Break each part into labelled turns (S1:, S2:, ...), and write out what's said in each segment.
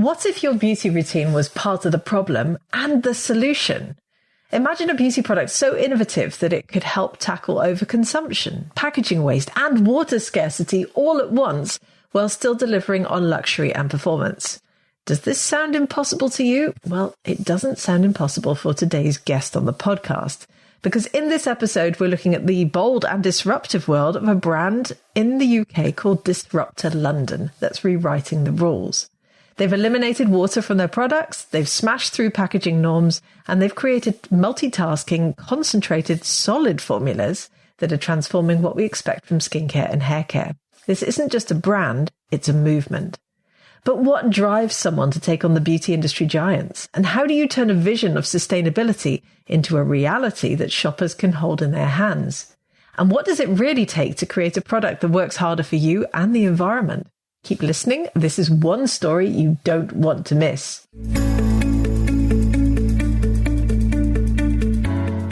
S1: What if your beauty routine was part of the problem and the solution? Imagine a beauty product so innovative that it could help tackle overconsumption, packaging waste, and water scarcity all at once while still delivering on luxury and performance. Does this sound impossible to you? Well, it doesn't sound impossible for today's guest on the podcast, because in this episode, we're looking at the bold and disruptive world of a brand in the UK called Disruptor London that's rewriting the rules. They've eliminated water from their products, they've smashed through packaging norms, and they've created multitasking, concentrated, solid formulas that are transforming what we expect from skincare and hair care. This isn't just a brand, it's a movement. But what drives someone to take on the beauty industry giants? And how do you turn a vision of sustainability into a reality that shoppers can hold in their hands? And what does it really take to create a product that works harder for you and the environment? Keep listening. This is one story you don't want to miss.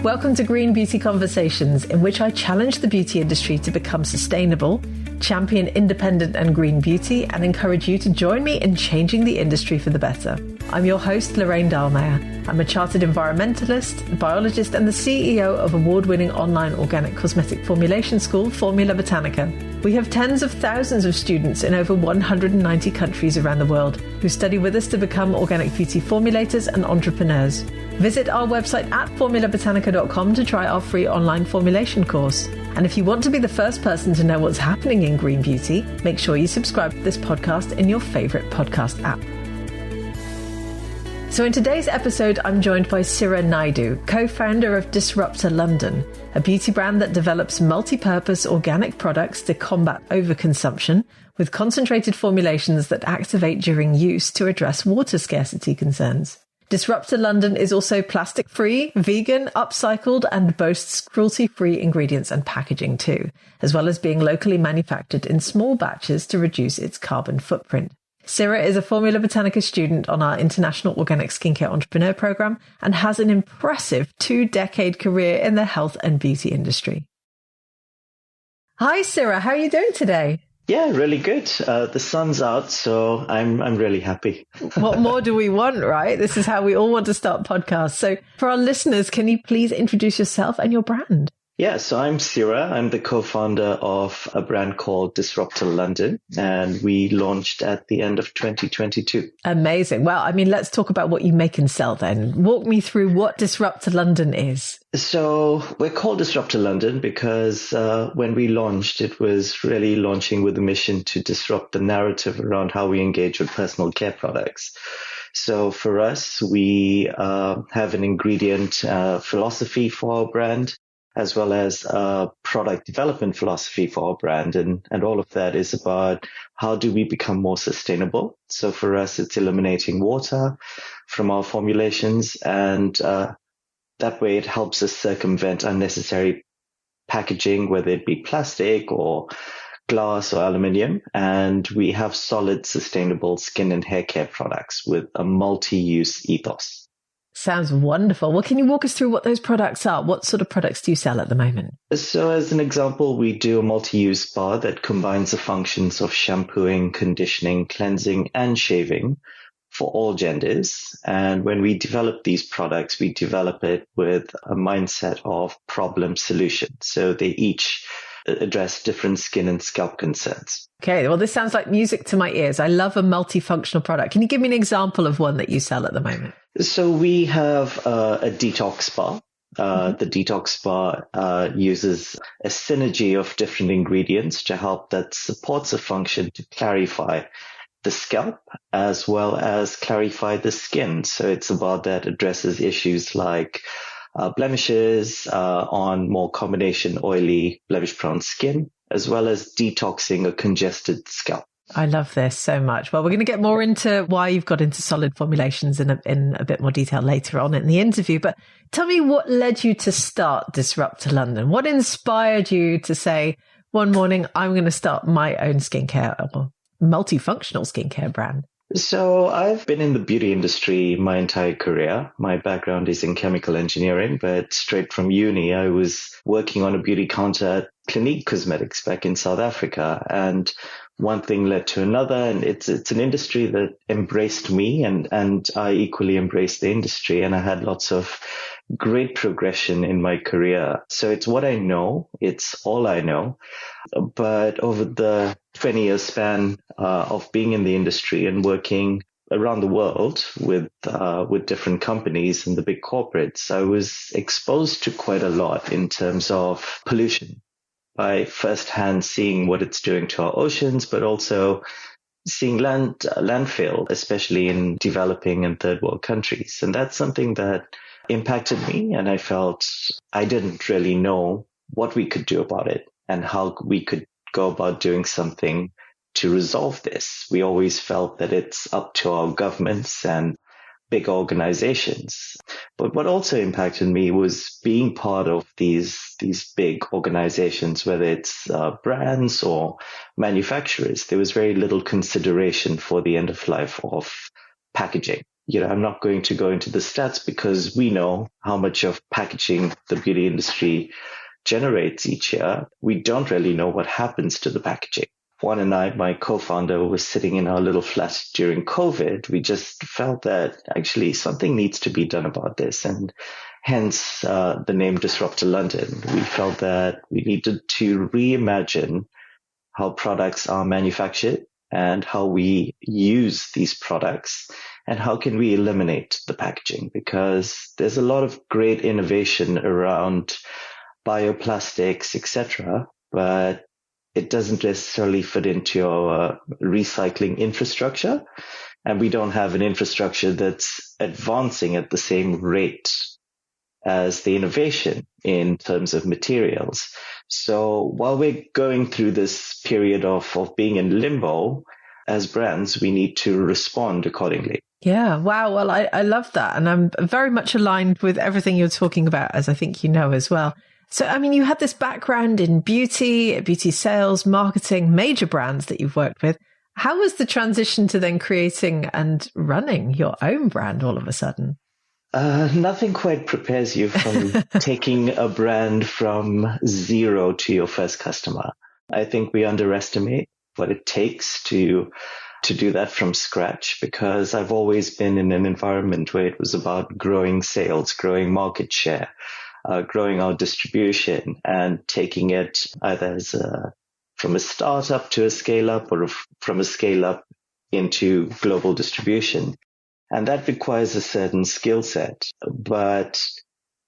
S1: Welcome to Green Beauty Conversations, in which I challenge the beauty industry to become sustainable, champion independent and green beauty, and encourage you to join me in changing the industry for the better. I'm your host, Lorraine Dallmeier. I'm a chartered environmentalist, biologist, and the CEO of award-winning online organic cosmetic formulation school, Formula Botanica. We have tens of thousands of students in over 190 countries around the world who study with us to become organic beauty formulators and entrepreneurs. Visit our website at formulabotanica.com to try our free online formulation course. And if you want to be the first person to know what's happening in green beauty, make sure you subscribe to this podcast in your favorite podcast app. So in today's episode, I'm joined by Sira Naidu, co-founder of Disruptor London, a beauty brand that develops multi-purpose organic products to combat overconsumption with concentrated formulations that activate during use to address water scarcity concerns. Disruptor London is also plastic-free, vegan, upcycled, and boasts cruelty-free ingredients and packaging too, as well as being locally manufactured in small batches to reduce its carbon footprint. Sira is a Formula Botanica student on our International Organic Skincare Entrepreneur Program and has an impressive 2-decade career in the health and beauty industry. Hi, Sira. How are you doing today?
S2: Yeah, really good. The sun's out, so I'm really happy.
S1: What more do we want, right? This is how we all want to start podcasts. So for our listeners, can you please introduce yourself and your brand?
S2: Yeah, so I'm Sira. I'm the co-founder of a brand called Disruptor London, and we launched at the end of 2022.
S1: Amazing. Well, I mean, let's talk about what you make and sell then. Walk me through what Disruptor London is.
S2: So we're called Disruptor London because when we launched, it was really launching with a mission to disrupt the narrative around how we engage with personal care products. So for us, we have an ingredient philosophy for our brand, as well as a product development philosophy for our brand. And all of that is about how do we become more sustainable. So for us, it's eliminating water from our formulations, and that way it helps us circumvent unnecessary packaging, whether it be plastic or glass or aluminium. And we have solid, sustainable skin and hair care products with a multi-use ethos.
S1: Sounds wonderful. Well, can you walk us through what those products are? What sort of products do you sell at the moment?
S2: So as an example, we do a multi-use bar that combines the functions of shampooing, conditioning, cleansing, and shaving for all genders. And when we develop these products, we develop it with a mindset of problem solution. So they each address different skin and scalp concerns.
S1: Okay, well, this sounds like music to my ears. I love a multifunctional product. Can you give me an example of one that you sell at the moment?
S2: So we have a detox bar. The detox bar uses a synergy of different ingredients to help that supports a function to clarify the scalp as well as clarify the skin. So it's about that addresses issues like blemishes on more combination oily blemish prone skin, as well as detoxing a congested scalp.
S1: I love this so much. Well, we're going to get more into why you've got into solid formulations in a bit more detail later on in the interview. But tell me what led you to start Disruptor London? What inspired you to say, one morning, I'm going to start my own skincare or multifunctional skincare brand?
S2: So I've been in the beauty industry my entire career. My background is in chemical engineering, but straight from uni, I was working on a beauty counter at Clinique Cosmetics back in South Africa. And one thing led to another, and it's an industry that embraced me, and I equally embraced the industry, and I had lots of great progression in my career. So it's what I know, it's all I know. But over the 20-year span of being in the industry and working around the world with different companies and the big corporates, I was exposed to quite a lot in terms of pollution, by firsthand seeing what it's doing to our oceans, but also seeing landfill, especially in developing and third world countries. And that's something that impacted me, and I felt I didn't really know what we could do about it and how we could go about doing something to resolve this. We always felt that it's up to our governments and big organizations. But what also impacted me was being part of these big organizations, whether it's brands or manufacturers. There was very little consideration for the end of life of packaging. I'm not going to go into the stats because we know how much of packaging the beauty industry generates each year. We don't really know what happens to the packaging. Juan and I, my co-founder, was sitting in our little flat during COVID. We just felt that actually something needs to be done about this, and hence the name Disruptor London. We felt that we needed to reimagine how products are manufactured and how we use these products, and how can we eliminate the packaging, because there's a lot of great innovation around bioplastics, etc., but it doesn't necessarily fit into your recycling infrastructure. And we don't have an infrastructure that's advancing at the same rate as the innovation in terms of materials. So while we're going through this period of being in limbo, as brands, we need to respond accordingly.
S1: Yeah. Wow. Well, I love that. And I'm very much aligned with everything you're talking about, as I think you know as well. So, I mean, you had this background in beauty sales, marketing, major brands that you've worked with. How was the transition to then creating and running your own brand all of a sudden?
S2: Nothing quite prepares you from taking a brand from zero to your first customer. I think we underestimate what it takes to do that from scratch, because I've always been in an environment where it was about growing sales, growing market share, growing our distribution, and taking it either as from a startup to a scale up, or from a scale up into global distribution. And that requires a certain skill set. But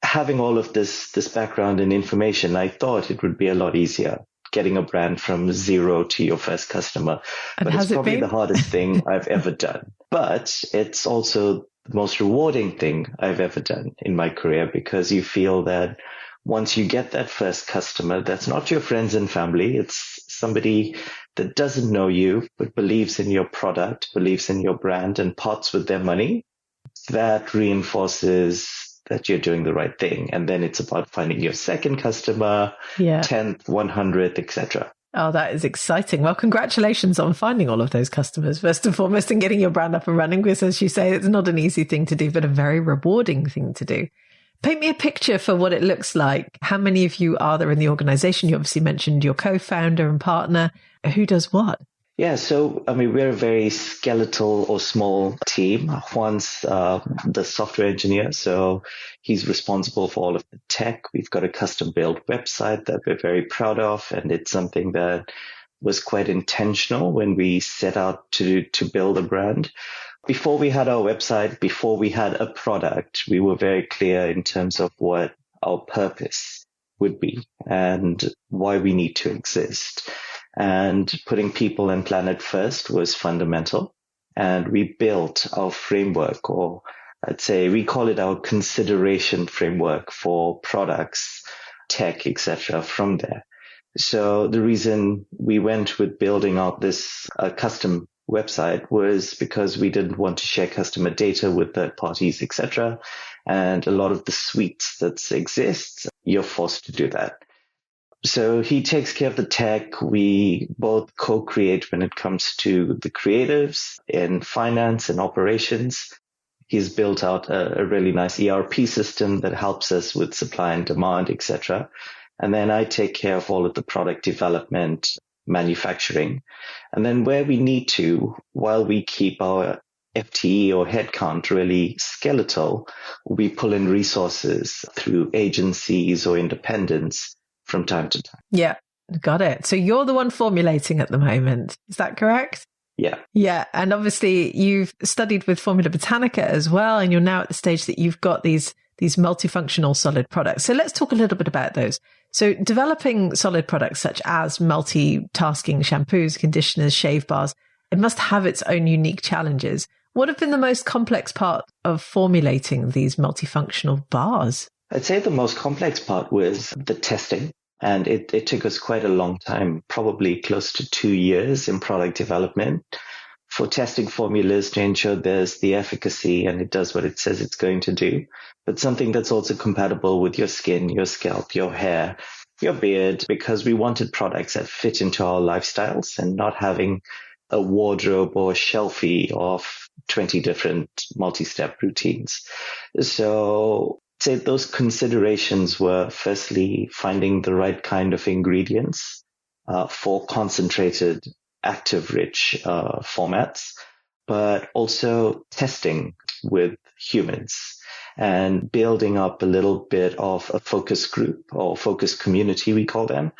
S2: having all of this background and information, I thought it would be a lot easier getting a brand from zero to your first customer.
S1: And
S2: but it's probably the hardest thing I've ever done. But it's also the most rewarding thing I've ever done in my career, because you feel that once you get that first customer, that's not your friends and family. It's somebody that doesn't know you, but believes in your product, believes in your brand, and parts with their money. That reinforces that you're doing the right thing. And then it's about finding your second customer, 10th, 100th, etc.
S1: Oh, that is exciting. Well, congratulations on finding all of those customers, first and foremost, and getting your brand up and running, because as you say, it's not an easy thing to do, but a very rewarding thing to do. Paint me a picture for what it looks like. How many of you are there in the organization? You obviously mentioned your co-founder and partner. Who does what?
S2: Yeah, so, I mean, we're a very skeletal or small team. Juan's the software engineer, so he's responsible for all of the tech. We've got a custom-built website that we're very proud of, and it's something that was quite intentional when we set out to build a brand. Before we had our website, before we had a product, we were very clear in terms of what our purpose would be and why we need to exist. And putting people and planet first was fundamental. And we built our framework, or I'd say we call it our consideration framework for products, tech, etc. from there. So the reason we went with building out this custom website was because we didn't want to share customer data with third parties, etc. And a lot of the suites that exist, you're forced to do that. So he takes care of the tech. We both co-create when it comes to the creatives in finance and operations. He's built out a really nice ERP system that helps us with supply and demand, etc. And then I take care of all of the product development, manufacturing. And then where we need to, while we keep our FTE or headcount really skeletal, we pull in resources through agencies or independents from time to time.
S1: Yeah, got it. So you're the one formulating at the moment. Is that correct?
S2: Yeah.
S1: Yeah. And obviously you've studied with Formula Botanica as well. And you're now at the stage that you've got these multifunctional solid products. So let's talk a little bit about those. So developing solid products such as multitasking shampoos, conditioners, shave bars, it must have its own unique challenges. What have been the most complex part of formulating these multifunctional bars?
S2: I'd say the most complex part was the testing. And it took us quite a long time, probably close to 2 years in product development for testing formulas to ensure there's the efficacy and it does what it says it's going to do, but something that's also compatible with your skin, your scalp, your hair, your beard, because we wanted products that fit into our lifestyles and not having a wardrobe or shelfie of 20 different multi-step routines. So say those considerations were firstly finding the right kind of ingredients for concentrated, active-rich formats, but also testing with humans and building up a little bit of a focus group or focus community, we call them,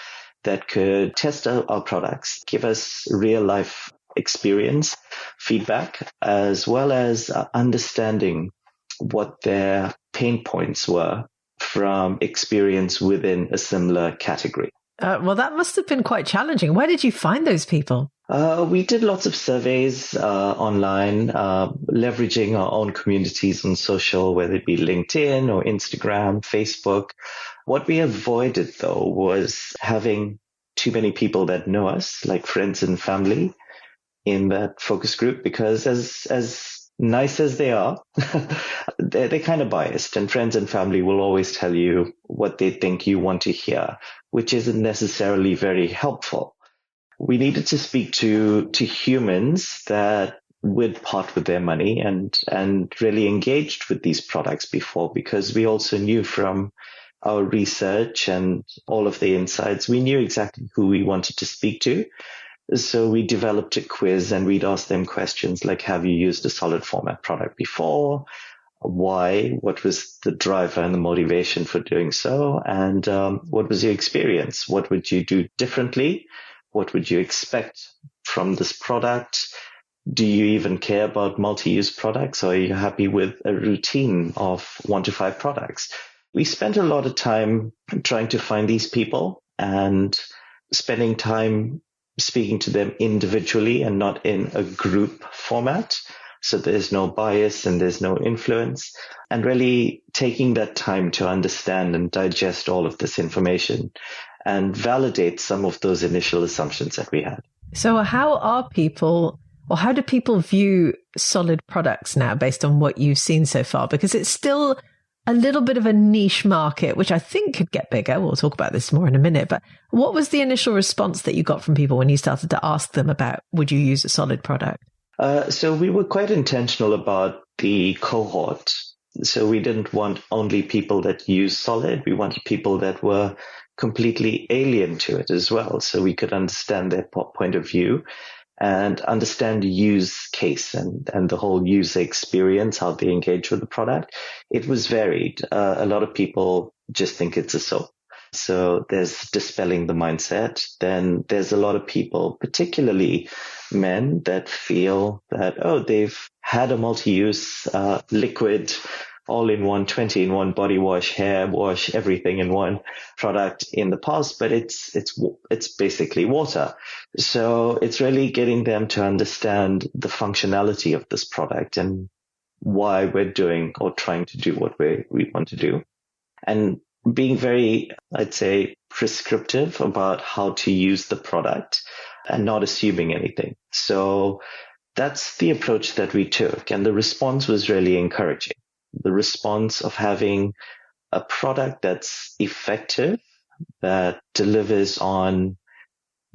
S2: that could test out our products, give us real-life experience, feedback, as well as understanding what their pain points were from experience within a similar category.
S1: Well, that must have been quite challenging. Where did you find those people?
S2: We did lots of surveys online, leveraging our own communities on social, whether it be LinkedIn or Instagram, Facebook. What we avoided, though, was having too many people that know us, like friends and family, in that focus group, because as nice as they are, they're kind of biased, and friends and family will always tell you what they think you want to hear, which isn't necessarily very helpful. We needed to speak to humans that would part with their money and really engaged with these products before, because we also knew from our research and all of the insights, we knew exactly who we wanted to speak to. So we developed a quiz and we'd ask them questions like, have you used a solid format product before? Why? What was the driver and the motivation for doing so? And what was your experience? What would you do differently? What would you expect from this product? Do you even care about multi-use products, or are you happy with a routine of 1 to 5 products? We spent a lot of time trying to find these people and spending time speaking to them individually and not in a group format. So there's no bias and there's no influence, and really taking that time to understand and digest all of this information and validate some of those initial assumptions that we had.
S1: So how do people view solid products now based on what you've seen so far? Because it's still a little bit of a niche market, which I think could get bigger. We'll talk about this more in a minute. But what was the initial response that you got from people when you started to ask them about, would you use a solid product?
S2: So we were quite intentional about the cohort. So we didn't want only people that use solid. We wanted people that were completely alien to it as well, so we could understand their point of view and understand the use case and the whole user experience, how they engage with the product. It was varied. A lot of people just think it's a soap. So there's dispelling the mindset. Then there's a lot of people, particularly men, that feel that, they've had a multi-use liquid all-in-one, 20-in-1 body wash, hair wash, everything in one product in the past, but it's basically water. So it's really getting them to understand the functionality of this product and why we're doing or trying to do what we want to do. And being very, I'd say, prescriptive about how to use the product and not assuming anything. So that's the approach that we took, and the response was really encouraging. The response of having a product that's effective, that delivers on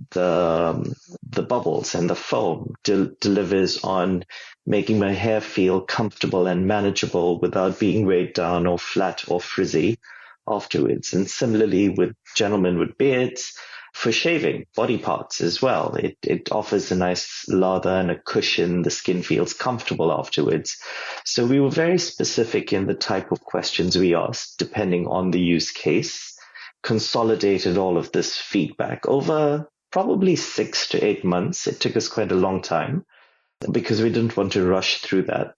S2: the bubbles and the foam, delivers on making my hair feel comfortable and manageable without being weighed down or flat or frizzy afterwards. And similarly with gentlemen with beards, for shaving body parts as well. It offers a nice lather and a cushion. The skin feels comfortable afterwards. So we were very specific in the type of questions we asked, depending on the use case, consolidated all of this feedback over probably 6 to 8 months. It took us quite a long time because we didn't want to rush through that.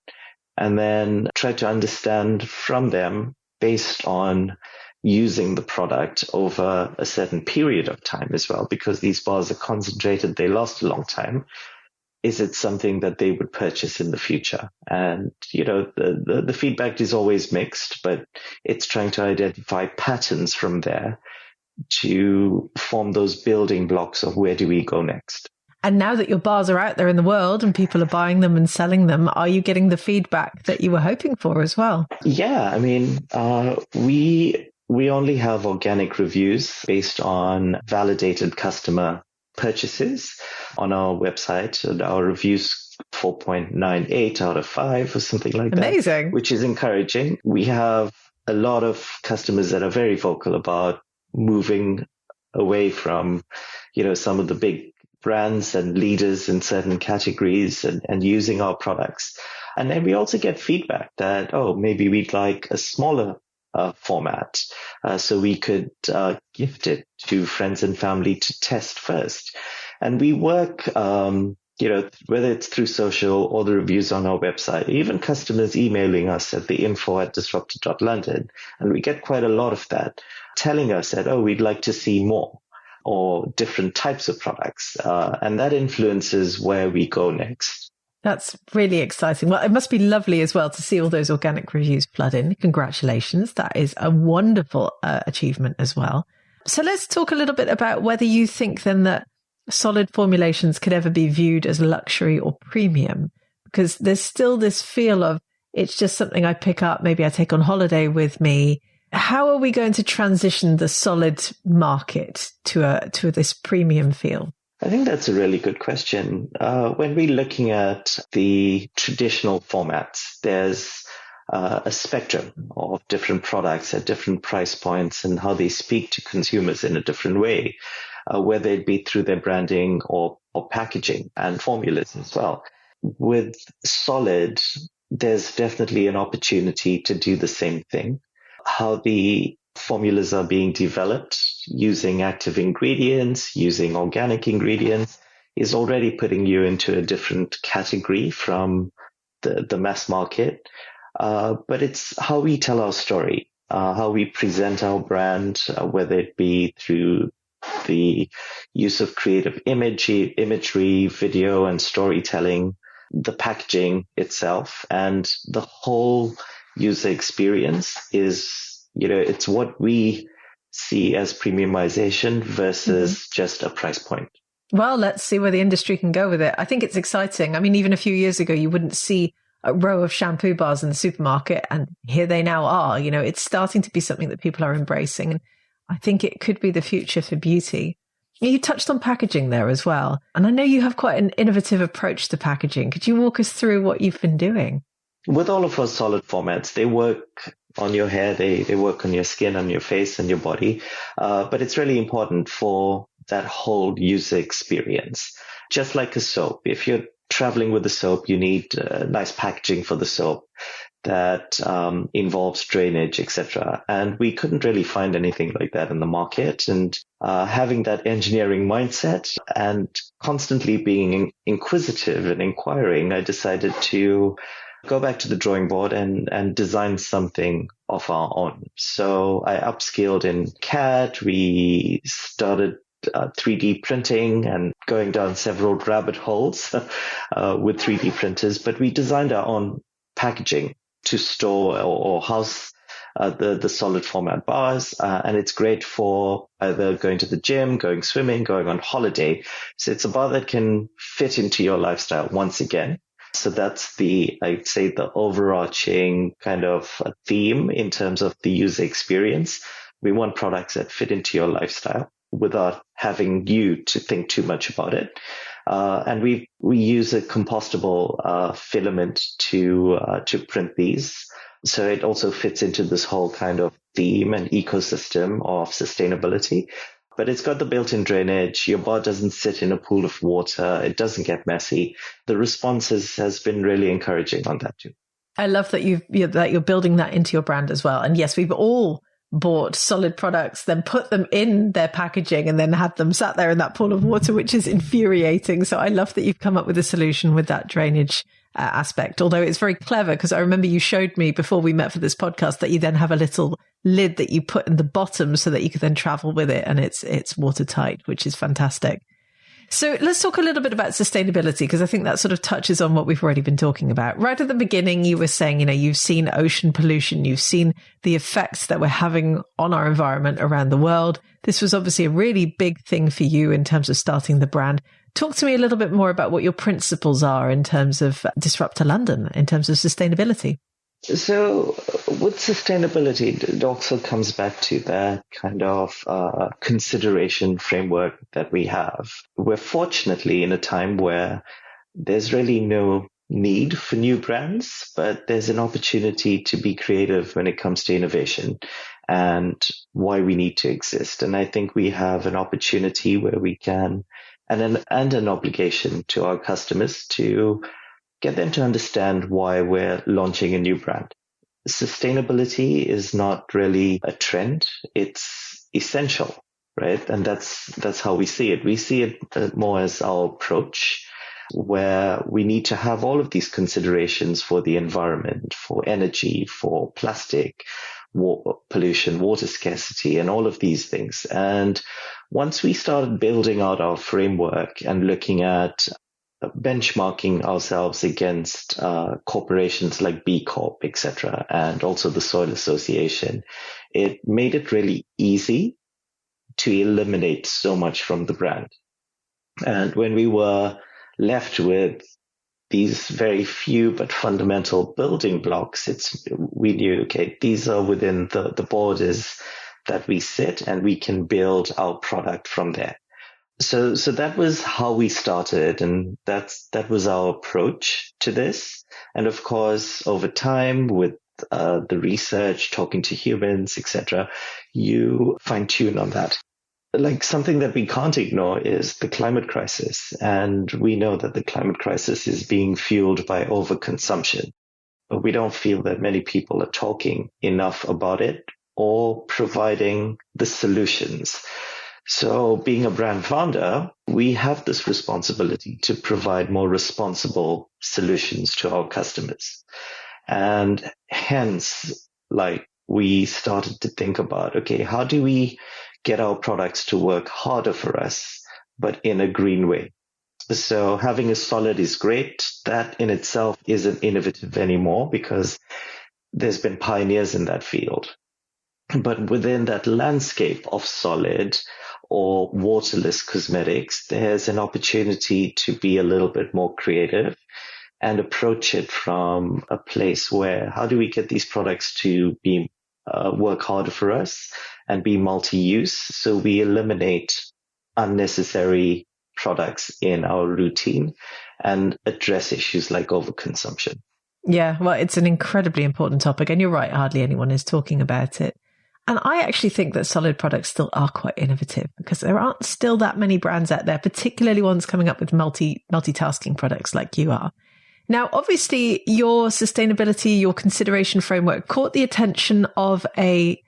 S2: And then try to understand from them based on using the product over a certain period of time as well, because these bars are concentrated, they last a long time. Is it something that they would purchase in the future? And, the feedback is always mixed, but it's trying to identify patterns from there to form those building blocks of where do we go next.
S1: And now that your bars are out there in the world and people are buying them and selling them, are you getting the feedback that you were hoping for as well?
S2: Yeah, we only have organic reviews based on validated customer purchases on our website, and our reviews 4.98 out of 5 or something like that.
S1: Amazing.
S2: Which is encouraging. We have a lot of customers that are very vocal about moving away from, some of the big brands and leaders in certain categories and using our products. And then we also get feedback that, maybe we'd like a smaller format, so we could gift it to friends and family to test first. And we work, whether it's through social or the reviews on our website, even customers emailing us at the info@disruptor.london. And we get quite a lot of that, telling us that, we'd like to see more or different types of products. And that influences where we go next.
S1: That's really exciting. Well, it must be lovely as well to see all those organic reviews flood in. Congratulations. That is a wonderful achievement as well. So let's talk a little bit about whether you think then that solid formulations could ever be viewed as luxury or premium, because there's still this feel of it's just something I pick up, maybe I take on holiday with me. How are we going to transition the solid market to this premium feel?
S2: I think that's a really good question. When we're looking at the traditional formats, there's a spectrum of different products at different price points and how they speak to consumers in a different way, whether it be through their branding or packaging and formulas as well. With solid, there's definitely an opportunity to do the same thing. How the formulas are being developed using active ingredients, using organic ingredients, is already putting you into a different category from the mass market. But it's how we tell our story, how we present our brand, whether it be through the use of creative imagery, video and storytelling, the packaging itself, and the whole user experience is, it's what we see as premiumization versus just a price point.
S1: Well, let's see where the industry can go with it. I think it's exciting. I mean, even a few years ago, you wouldn't see a row of shampoo bars in the supermarket, and here they now are. It's starting to be something that people are embracing. And I think it could be the future for beauty. You touched on packaging there as well. And I know you have quite an innovative approach to packaging. Could you walk us through what you've been doing?
S2: With all of our solid formats, they work on your hair, they work on your skin, on your face and your body. But it's really important for that whole user experience. Just like a soap, if you're traveling with the soap, you need nice packaging for the soap that involves drainage, etc. And we couldn't really find anything like that in the market. And having that engineering mindset and constantly being inquisitive and inquiring, I decided to go back to the drawing board and design something of our own. So I upskilled in CAD. We started 3D printing and going down several rabbit holes with 3D printers, but we designed our own packaging to store or house the solid format bars. And it's great for either going to the gym, going swimming, going on holiday. So it's a bar that can fit into your lifestyle once again. So that's I'd say the overarching kind of theme in terms of the user experience. We want products that fit into your lifestyle without having you to think too much about it. And we use a compostable filament to print these. So it also fits into this whole kind of theme and ecosystem of sustainability. but it's got the built-in drainage. Your bar doesn't sit in a pool of water. It doesn't get messy. The response has been really encouraging on that too.
S1: I love that you're building that into your brand as well. And yes, we've all bought solid products, then put them in their packaging and then had them sat there in that pool of water, which is infuriating. So I love that you've come up with a solution with that drainage aspect, although it's very clever, because I remember you showed me before we met for this podcast that you then have a little lid that you put in the bottom so that you could then travel with it, and it's watertight, which is fantastic. So let's talk a little bit about sustainability, because I think that sort of touches on what we've already been talking about. Right at the beginning, you were saying, you've seen ocean pollution, you've seen the effects that we're having on our environment around the world. This was obviously a really big thing for you in terms of starting the brand. Talk to me a little bit more about what your principles are in terms of Disruptor London, in terms of sustainability.
S2: So with sustainability, it also comes back to that kind of consideration framework that we have. We're fortunately in a time where there's really no need for new brands, but there's an opportunity to be creative when it comes to innovation and why we need to exist. And I think we have an opportunity where we can, and an obligation to our customers to get them to understand why we're launching a new brand. Sustainability is not really a trend. It's essential, right? And that's how we see it. We see it more as our approach, where we need to have all of these considerations for the environment, for energy, for plastic, pollution, water scarcity, and all of these things. And once we started building out our framework and looking at benchmarking ourselves against corporations like B Corp, etc., and also the Soil Association, it made it really easy to eliminate so much from the brand. And when we were left with these very few but fundamental building blocks, we knew, okay, these are within the borders that we sit, and we can build our product from there. So that was how we started, and that was our approach to this. And of course, over time, with the research, talking to humans, etc., you fine tune on that. Like, something that we can't ignore is the climate crisis, and we know that the climate crisis is being fueled by overconsumption, but we don't feel that many people are talking enough about it or providing the solutions. So being a brand founder, we have this responsibility to provide more responsible solutions to our customers. And hence, we started to think about, okay, how do we get our products to work harder for us, but in a green way? So having a solid is great. That in itself isn't innovative anymore, because there's been pioneers in that field. But within that landscape of solid or waterless cosmetics, there's an opportunity to be a little bit more creative and approach it from a place where, how do we get these products to be work harder for us and be multi-use, so we eliminate unnecessary products in our routine and address issues like overconsumption.
S1: Yeah, well, it's an incredibly important topic, and you're right, hardly anyone is talking about it. And I actually think that solid products still are quite innovative, because there aren't still that many brands out there, particularly ones coming up with multitasking products like you are. Now, obviously, your sustainability, your consideration framework caught the attention of a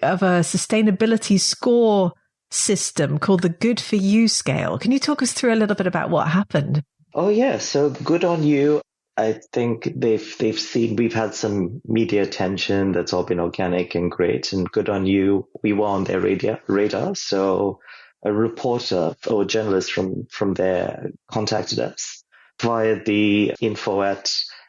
S1: sustainability score system called the Good For You scale. Can you talk us through a little bit about what happened?
S2: Oh, yeah. So Good On You, I think they've seen, we've had some media attention that's all been organic and great. And Good On You, we were on their radar. So a reporter or a journalist from there contacted us via the info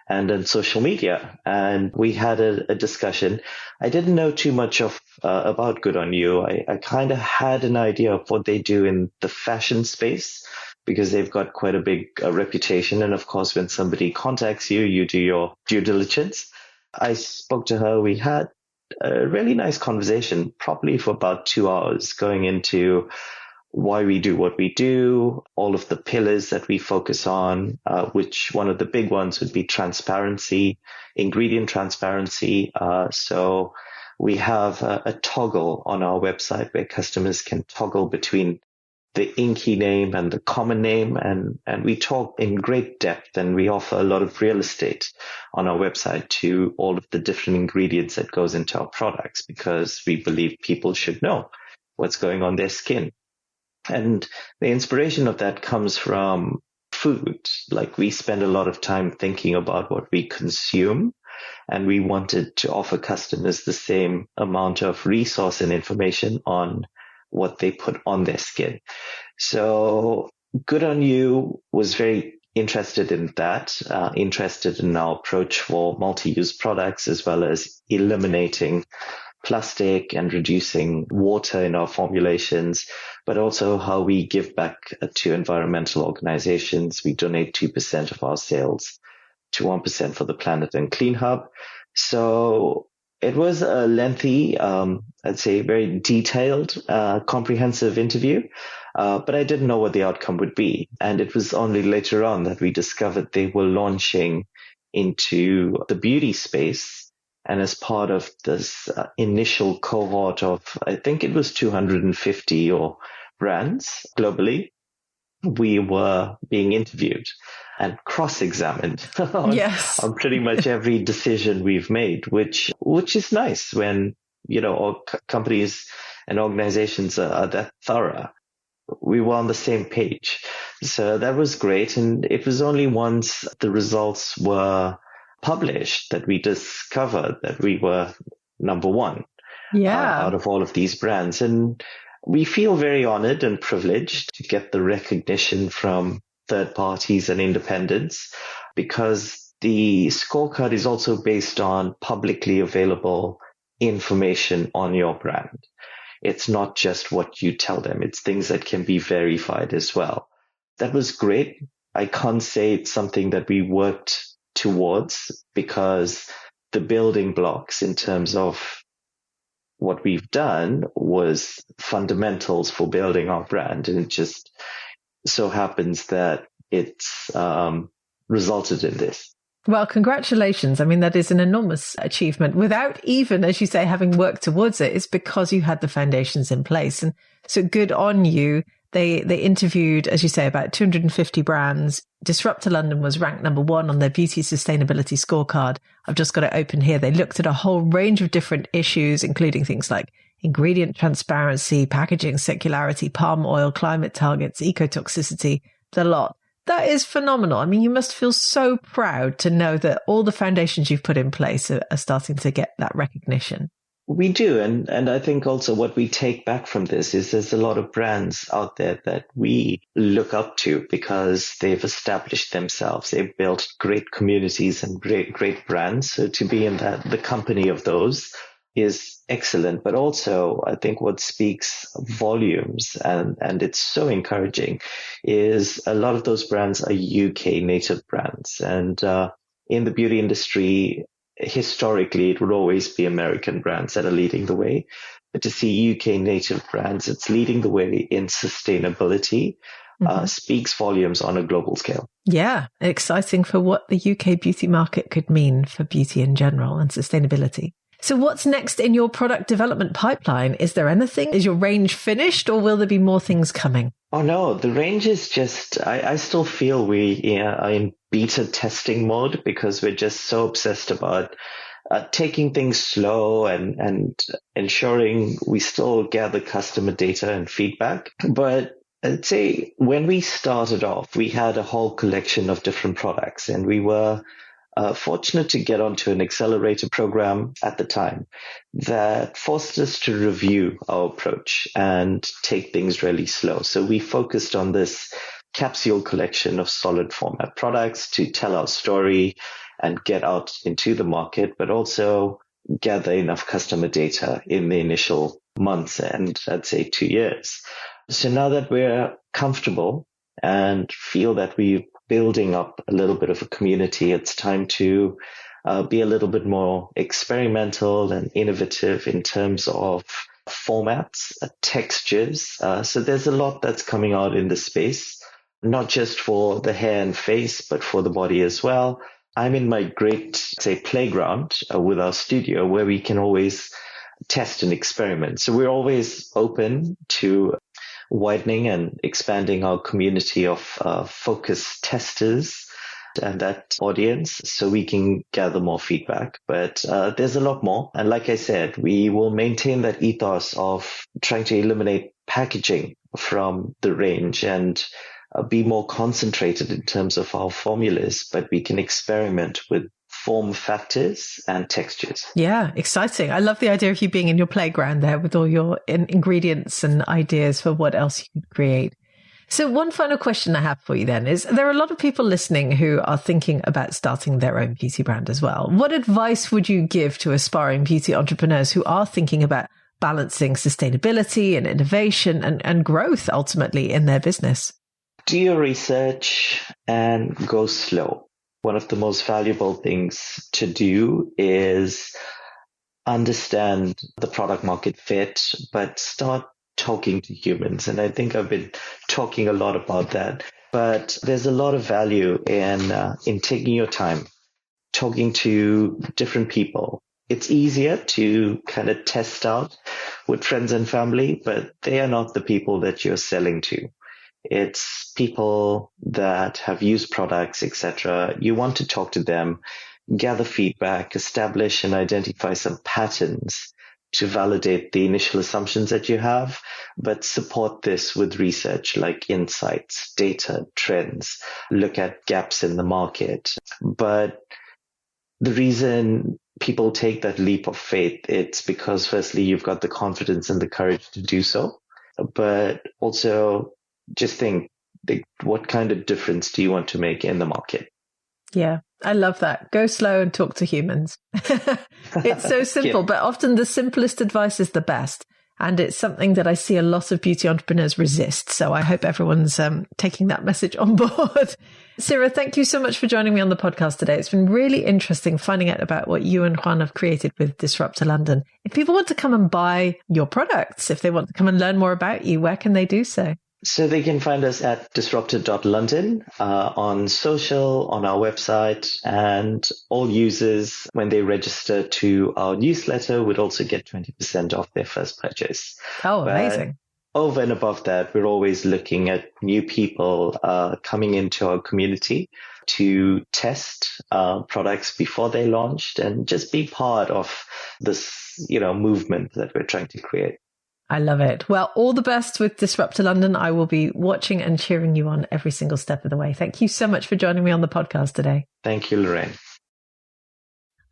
S2: and then social media. And we had a discussion. I didn't know too much about Good On You. I kind of had an idea of what they do in the fashion space, because they've got quite a big reputation. And of course, when somebody contacts you, you do your due diligence. I spoke to her. We had a really nice conversation, probably for about 2 hours, going into why we do what we do, all of the pillars that we focus on, which one of the big ones would be transparency, ingredient transparency. So we have a toggle on our website where customers can toggle between the inky name and the common name. And we talk in great depth, and we offer a lot of real estate on our website to all of the different ingredients that goes into our products, because we believe people should know what's going on their skin. And the inspiration of that comes from food. Like, we spend a lot of time thinking about what we consume, and we wanted to offer customers the same amount of resource and information on what they put on their skin. So Good on You was very interested in that, interested in our approach for multi-use products, as well as eliminating plastic and reducing water in our formulations, but also how we give back to environmental organizations. We donate 2% of our sales to 1% for the Planet and Clean Hub. So it was a lengthy, I'd say very detailed, comprehensive interview, but I didn't know what the outcome would be. And it was only later on that we discovered they were launching into the beauty space. And as part of this initial cohort of, I think it was 250 or brands globally, we were being interviewed and cross-examined on pretty much every decision we've made, which is nice when, all companies and organizations are that thorough. We were on the same page. So that was great. And it was only once the results were published that we discovered that we were number one out of all of these brands. And we feel very honored and privileged to get the recognition from third parties and independents, because the scorecard is also based on publicly available information on your brand. It's not just what you tell them. It's things that can be verified as well. That was great. I can't say it's something that we worked towards, because the building blocks in terms of what we've done was fundamentals for building our brand. And it just so happens that it's resulted in this.
S1: Well, congratulations. I mean, that is an enormous achievement without even, as you say, having worked towards it. It's because you had the foundations in place. And so good on you. They interviewed, as you say, about 250 brands. Disruptor London was ranked number one on their beauty sustainability scorecard. I've just got it open here. They looked at a whole range of different issues, including things like ingredient transparency, packaging circularity, palm oil, climate targets, ecotoxicity, the lot. That is phenomenal. I mean, you must feel so proud to know that all the foundations you've put in place are starting to get that recognition.
S2: We do. And I think also what we take back from this is there's a lot of brands out there that we look up to because they've established themselves. They've built great communities and great brands. So to be in the company of those is excellent. But also, I think what speaks volumes, and it's so encouraging, is a lot of those brands are UK native brands. And in the beauty industry, historically, it would always be American brands that are leading the way. But to see UK native brands, it's leading the way in sustainability, speaks volumes on a global scale.
S1: Yeah, exciting for what the UK beauty market could mean for beauty in general and sustainability. So what's next in your product development pipeline? Is there anything? Is your range finished, or will there be more things coming?
S2: Oh, no, the range is just, I still feel we are in beta testing mode, because we're just so obsessed about taking things slow and ensuring we still gather customer data and feedback. But I'd say when we started off, we had a whole collection of different products, and we were fortunate to get onto an accelerator program at the time that forced us to review our approach and take things really slow. So we focused on this capsule collection of solid format products to tell our story and get out into the market, but also gather enough customer data in the initial months and I'd say 2 years. So now that we're comfortable and feel that we're building up a little bit of a community, it's time to be a little bit more experimental and innovative in terms of formats, textures. So there's a lot that's coming out in this space, not just for the hair and face, but for the body as well. I'm in my great, say, playground with our studio, where we can always test and experiment. So we're always open to widening and expanding our community of focused testers and that audience so we can gather more feedback. But there's a lot more. And like I said, we will maintain that ethos of trying to eliminate packaging from the range and be more concentrated in terms of our formulas, but we can experiment with form factors and textures.
S1: Yeah, exciting. I love the idea of you being in your playground there with all your ingredients and ideas for what else you could create. So one final question I have for you then is, there are a lot of people listening who are thinking about starting their own beauty brand as well. What advice would you give to aspiring beauty entrepreneurs who are thinking about balancing sustainability and innovation and growth ultimately in their business?
S2: Do your research and go slow. One of the most valuable things to do is understand the product market fit, but start talking to humans. And I think I've been talking a lot about that, but there's a lot of value in taking your time, talking to different people. It's easier to kind of test out with friends and family, but they are not the people that you're selling to. It's people that have used products, etc. You want to talk to them, gather feedback, establish and identify some patterns to validate the initial assumptions that you have, but support this with research like insights, data, trends, look at gaps in the market. But the reason people take that leap of faith, it's because firstly, you've got the confidence and the courage to do so, but also just think, what kind of difference do you want to make in the market?
S1: Yeah, I love that. Go slow and talk to humans. It's so simple, but often the simplest advice is the best. And it's something that I see a lot of beauty entrepreneurs resist. So I hope everyone's taking that message on board. Sira, thank you so much for joining me on the podcast today. It's been really interesting finding out about what you and Juan have created with Disruptor London. If people want to come and buy your products, if they want to come and learn more about you, where can they do so?
S2: So they can find us at disruptor.london on social, on our website, and all users, when they register to our newsletter, would also get 20% off their first purchase.
S1: Oh, amazing.
S2: But over and above that, we're always looking at new people coming into our community to test products before they launched and just be part of this, movement that we're trying to create.
S1: I love it. Well, all the best with Disruptor London. I will be watching and cheering you on every single step of the way. Thank you so much for joining me on the podcast today.
S2: Thank you, Lorraine.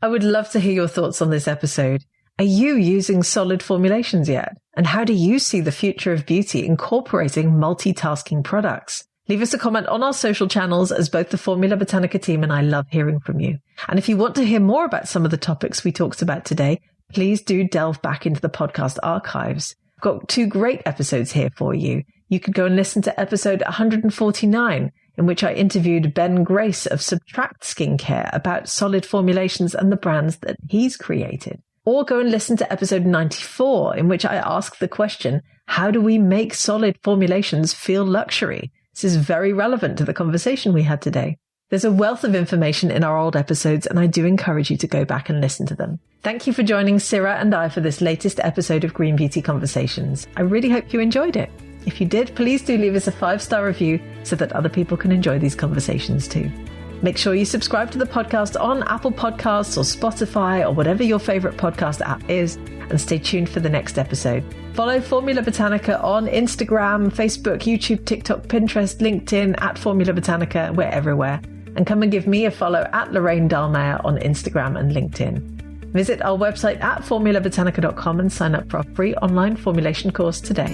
S1: I would love to hear your thoughts on this episode. Are you using solid formulations yet? And how do you see the future of beauty incorporating multitasking products? Leave us a comment on our social channels, as both the Formula Botanica team and I love hearing from you. And if you want to hear more about some of the topics we talked about today, please do delve back into the podcast archives. Got 2 great episodes here for you. You could go and listen to episode 149, in which I interviewed Ben Grace of Subtract Skincare about solid formulations and the brands that he's created. Or go and listen to episode 94, in which I asked the question, how do we make solid formulations feel luxury? This is very relevant to the conversation we had today. There's a wealth of information in our old episodes, and I do encourage you to go back and listen to them. Thank you for joining Sira and I for this latest episode of Green Beauty Conversations. I really hope you enjoyed it. If you did, please do leave us a 5-star review so that other people can enjoy these conversations too. Make sure you subscribe to the podcast on Apple Podcasts or Spotify or whatever your favorite podcast app is, and stay tuned for the next episode. Follow Formula Botanica on Instagram, Facebook, YouTube, TikTok, Pinterest, LinkedIn, at Formula Botanica. We're everywhere. And come and give me a follow at Lorraine Dallmeier on Instagram and LinkedIn. Visit our website at formulabotanica.com and sign up for our free online formulation course today.